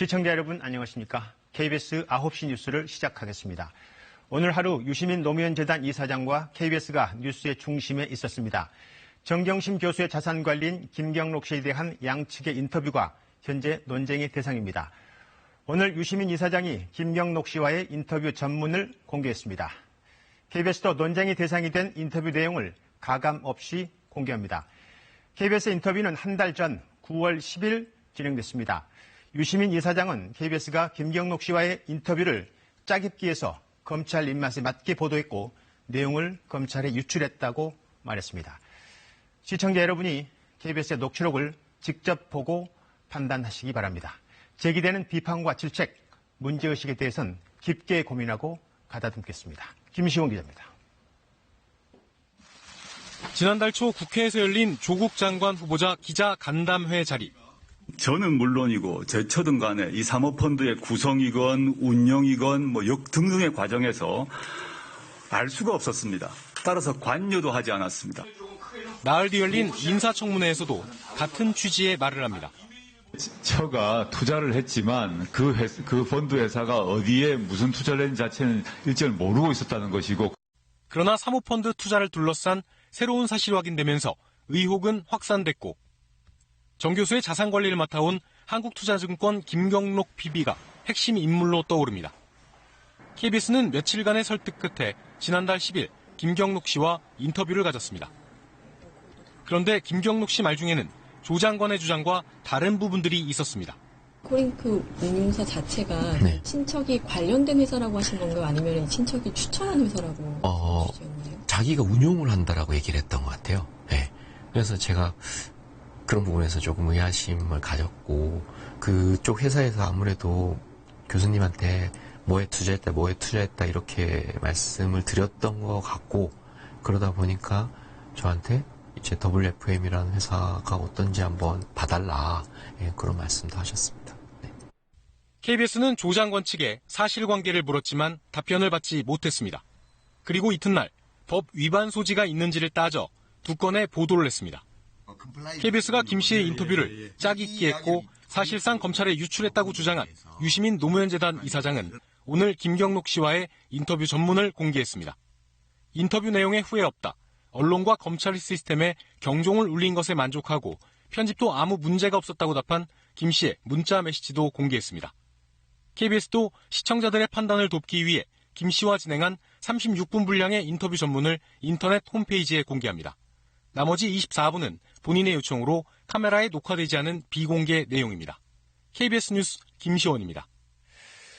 시청자 여러분 안녕하십니까? KBS 9시 뉴스를 시작하겠습니다. 오늘 하루 유시민 노무현 재단 이사장과 KBS가 뉴스의 중심에 있었습니다. 정경심 교수의 자산관리인 김경록 씨에 대한 양측의 인터뷰가 현재 논쟁의 대상입니다. 오늘 유시민 이사장이 김경록 씨와의 인터뷰 전문을 공개했습니다. KBS도 논쟁의 대상이 된 인터뷰 내용을 가감 없이 공개합니다. KBS 인터뷰는 한 달 전 9월 10일 진행됐습니다. 유시민 이사장은 KBS가 김경록 씨와의 인터뷰를 짜깁기해서 검찰 입맛에 맞게 보도했고 내용을 검찰에 유출했다고 말했습니다. 시청자 여러분이 KBS의 녹취록을 직접 보고 판단하시기 바랍니다. 제기되는 비판과 질책, 문제의식에 대해서는 깊게 고민하고 가다듬겠습니다. 김시원 기자입니다. 지난달 초 국회에서 열린 조국 장관 후보자 기자 간담회 자리. 저는 물론이고 제처든 간에 이 사모펀드의 구성이건 운영이건 등등의 과정에서 알 수가 없었습니다. 따라서 관여도 하지 않았습니다. 나흘 뒤 열린 인사청문회에서도 같은 취지의 말을 합니다. 처가 투자를 했지만 그 펀드 회사가 어디에 무슨 투자를 했는지 자체는 일절 모르고 있었다는 것이고. 그러나 사모펀드 투자를 둘러싼 새로운 사실이 확인되면서 의혹은 확산됐고 정 교수의 자산관리를 맡아온 한국투자증권 김경록 PB가 핵심 인물로 떠오릅니다. KBS는 며칠간의 설득 끝에 지난달 10일 김경록 씨와 인터뷰를 가졌습니다. 그런데 김경록 씨 말 중에는 조 장관의 주장과 다른 부분들이 있었습니다. 코링크 운용사 자체가 친척이 관련된 회사라고 하신 건가요? 아니면 친척이 추천한 회사라고 주셨나요? 자기가 운용을 한다라고 얘기를 했던 것 같아요. 네. 그래서 제가 그런 부분에서 조금 의아심을 가졌고 그쪽 회사에서 아무래도 교수님한테 뭐에 투자했다 이렇게 말씀을 드렸던 것 같고 그러다 보니까 저한테 이제 WFM이라는 회사가 어떤지 한번 봐달라 그런 말씀도 하셨습니다. 네. KBS는 조 장관 측에 사실관계를 물었지만 답변을 받지 못했습니다. 그리고 이튿날 법 위반 소지가 있는지를 따져 두 건의 보도를 했습니다. KBS가 김 씨의 인터뷰를 짜깁기했고 사실상 검찰에 유출했다고 주장한 유시민 노무현 재단 이사장은 오늘 김경록 씨와의 인터뷰 전문을 공개했습니다. 인터뷰 내용에 후회 없다. 언론과 검찰 시스템에 경종을 울린 것에 만족하고 편집도 아무 문제가 없었다고 답한 김 씨의 문자 메시지도 공개했습니다. KBS도 시청자들의 판단을 돕기 위해 김 씨와 진행한 36분 분량의 인터뷰 전문을 인터넷 홈페이지에 공개합니다. 나머지 24분은 본인의 요청으로 카메라에 녹화되지 않은 비공개 내용입니다. KBS 뉴스 김시원입니다.